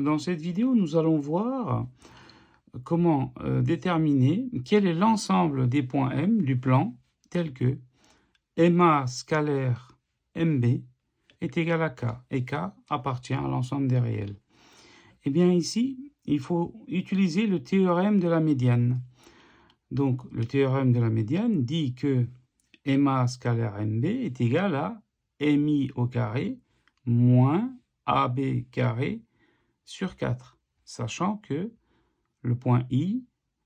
dans cette vidéo, nous allons voir comment déterminer quel est l'ensemble des points M du plan tel que MA scalaire MB est égal à K et K appartient à l'ensemble des réels. Eh bien ici, il faut utiliser le théorème de la médiane. Donc le théorème de la médiane dit que MA scalaire MB est égal à MI au carré moins AB carré sur 4, sachant que le point I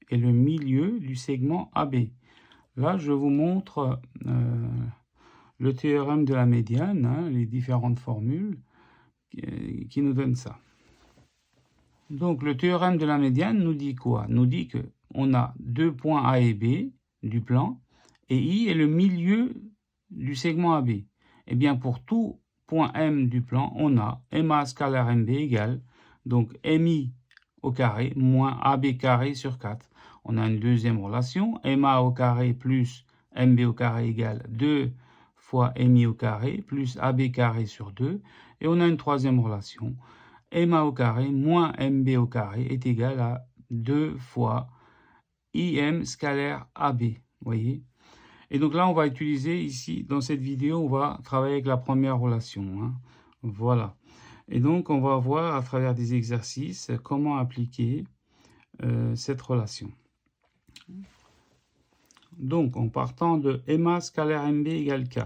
est le milieu du segment AB. Là, je vous montre le théorème de la médiane, les différentes formules qui nous donnent ça. Donc, le théorème de la médiane nous dit quoi? Nous dit qu'on a deux points A et B du plan, et I est le milieu du segment AB. Eh bien, pour tout point M du plan, on a MA scalaire MB égale, donc MI au carré moins AB carré sur 4. On a une deuxième relation, MA au carré plus MB au carré égale 2 fois MI au carré plus AB carré sur 2. Et on a une troisième relation, MA au carré moins MB au carré est égal à 2 fois IM scalaire AB. Vous voyez? Et donc là, on va utiliser ici, dans cette vidéo, on va travailler avec la première relation. Voilà. Et donc, on va voir à travers des exercices comment appliquer cette relation. Donc, en partant de MA scalaire MB égale K,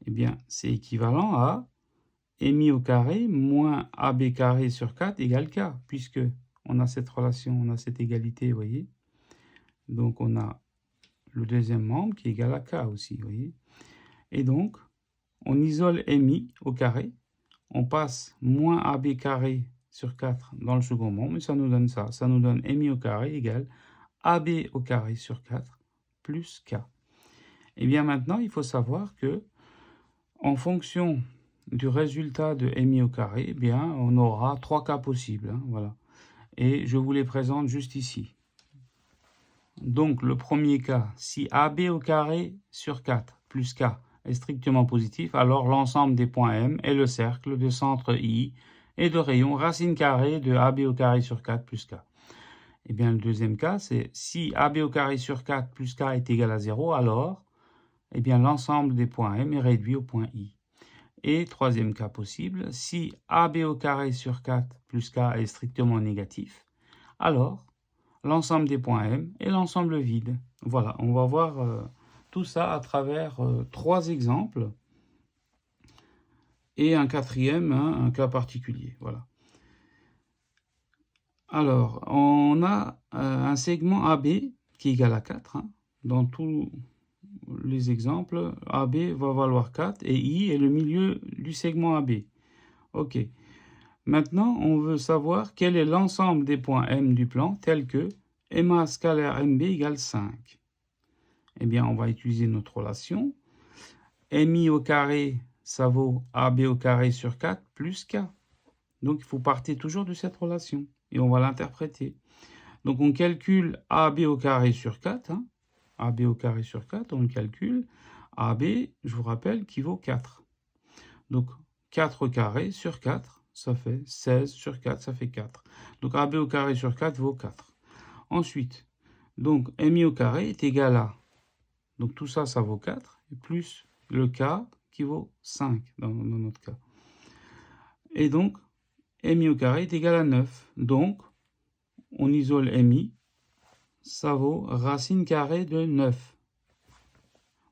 eh bien, c'est équivalent à MI au carré moins AB carré sur 4 égale K, puisque on a cette relation, on a cette égalité, vous voyez. Donc, on a le deuxième membre qui est égal à K aussi, vous voyez. Et donc, on isole MI au carré, on passe moins AB carré sur 4 dans le second membre, et ça nous donne ça. Ça nous donne MI au carré égale AB au carré sur 4 plus K. Et bien maintenant, il faut savoir que en fonction du résultat de MI au carré, eh bien, on aura 3 cas possibles. Voilà. Et je vous les présente juste ici. Donc, le premier cas, si AB au carré sur 4 plus K est strictement positif, alors l'ensemble des points M est le cercle de centre I et de rayon racine carrée de AB au carré sur 4 plus K. Et bien, le deuxième cas, c'est si AB au carré sur 4 plus K est égal à 0, alors eh bien, l'ensemble des points M est réduit au point I. Et troisième cas possible, si AB au carré sur 4 plus K est strictement négatif, alors l'ensemble des points M est l'ensemble vide. Voilà, on va voir tout ça à travers 3 exemples et un quatrième, un cas particulier. Voilà. Alors, on a un segment AB qui est égal à 4. Dans tous les exemples, AB va valoir 4 et I est le milieu du segment AB. Ok. Maintenant, on veut savoir quel est l'ensemble des points M du plan tel que MA scalaire MB égale 5. Eh bien, on va utiliser notre relation. MI au carré, ça vaut AB au carré sur 4 plus K. Donc, il faut partir toujours de cette relation et on va l'interpréter. Donc, on calcule AB au carré sur 4. AB au carré sur 4, on le calcule. AB, je vous rappelle, qui vaut 4. Donc, 4 au carré sur 4, ça fait 16 sur 4, ça fait 4. Donc, AB au carré sur 4 vaut 4. Ensuite, donc, MI au carré est égal à, donc tout ça, ça vaut 4, et plus le K qui vaut 5 dans notre cas. Et donc, MI au carré est égal à 9. Donc, on isole MI, ça vaut racine carrée de 9.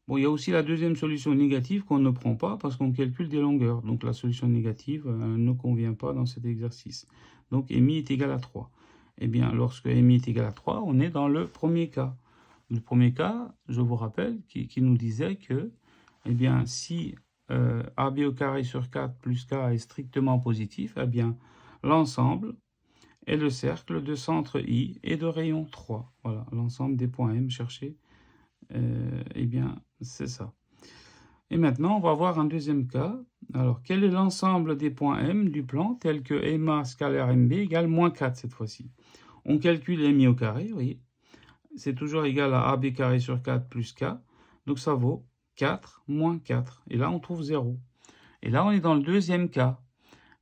Bon, il y a aussi la deuxième solution négative qu'on ne prend pas parce qu'on calcule des longueurs. Donc, la solution négative ne convient pas dans cet exercice. Donc, MI est égal à 3. Eh bien, lorsque MI est égal à 3, on est dans le premier cas. Le premier cas, je vous rappelle, qui nous disait que, eh bien, si AB au carré sur 4 plus K est strictement positif, eh bien, l'ensemble est le cercle de centre I et de rayon 3. Voilà, l'ensemble des points M cherchés, eh bien, c'est ça. Et maintenant, on va voir un deuxième cas. Alors, quel est l'ensemble des points M du plan tel que MA scalaire MB égale moins 4 cette fois-ci? On calcule MI au carré, vous voyez. C'est toujours égal à AB carré sur 4 plus K. Donc, ça vaut 4 moins 4. Et là, on trouve 0. Et là, on est dans le deuxième cas.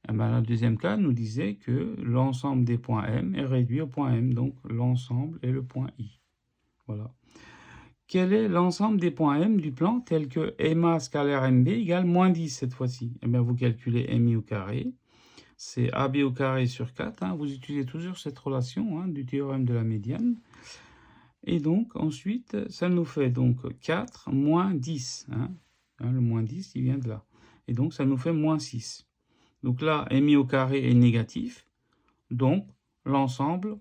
Eh ben, le deuxième cas nous disait que l'ensemble des points M est réduit au point M, donc l'ensemble est le point I. Voilà. Quel est l'ensemble des points M du plan tel que MA scalaire MB égale moins 10 cette fois-ci? Eh bien, vous calculez MI au carré, c'est AB au carré sur 4. Hein. Vous utilisez toujours cette relation du théorème de la médiane. Et donc, ensuite, ça nous fait donc 4 moins 10. Le moins 10, il vient de là. Et donc, ça nous fait moins 6. Donc là, MI au carré est négatif. Donc, l'ensemble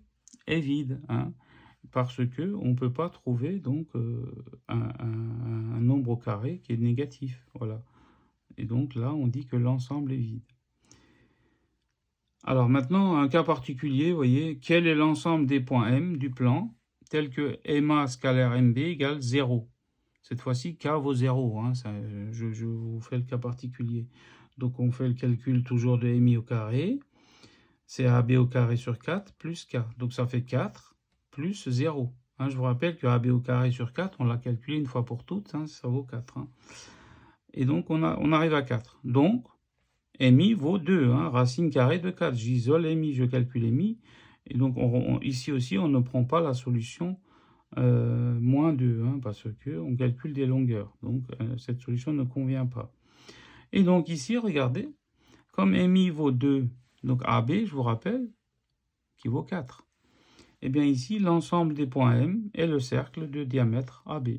est vide. Parce qu'on ne peut pas trouver donc, un nombre au carré qui est négatif. Voilà. Et donc là, on dit que l'ensemble est vide. Alors maintenant, un cas particulier, vous voyez, quel est l'ensemble des points M du plan tel que MA scalaire MB égale 0. Cette fois-ci, K vaut 0. Je vous fais le cas particulier. Donc on fait le calcul toujours de MI au carré. C'est AB au carré sur 4 plus K. Donc ça fait 4 plus 0. Je vous rappelle que AB au carré sur 4, on l'a calculé une fois pour toutes, ça vaut 4. Et donc on arrive à 4. Donc MI vaut 2, racine carrée de 4. J'isole MI, je calcule MI. Et donc ici aussi, on ne prend pas la solution moins 2, parce qu'on calcule des longueurs. Donc cette solution ne convient pas. Et donc ici, regardez, comme MI vaut 2, donc AB, je vous rappelle, qui vaut 4. Et bien ici, l'ensemble des points M est le cercle de diamètre AB.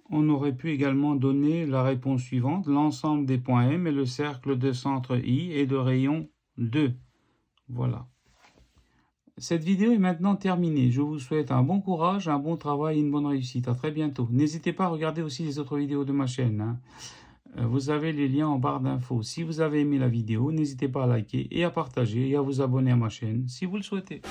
On aurait pu également donner la réponse suivante. L'ensemble des points M est le cercle de centre I et de rayon 2. Voilà. Cette vidéo est maintenant terminée. Je vous souhaite un bon courage, un bon travail et une bonne réussite. À très bientôt. N'hésitez pas à regarder aussi les autres vidéos de ma chaîne. Vous avez les liens en barre d'infos. Si vous avez aimé la vidéo, n'hésitez pas à liker et à partager et à vous abonner à ma chaîne si vous le souhaitez.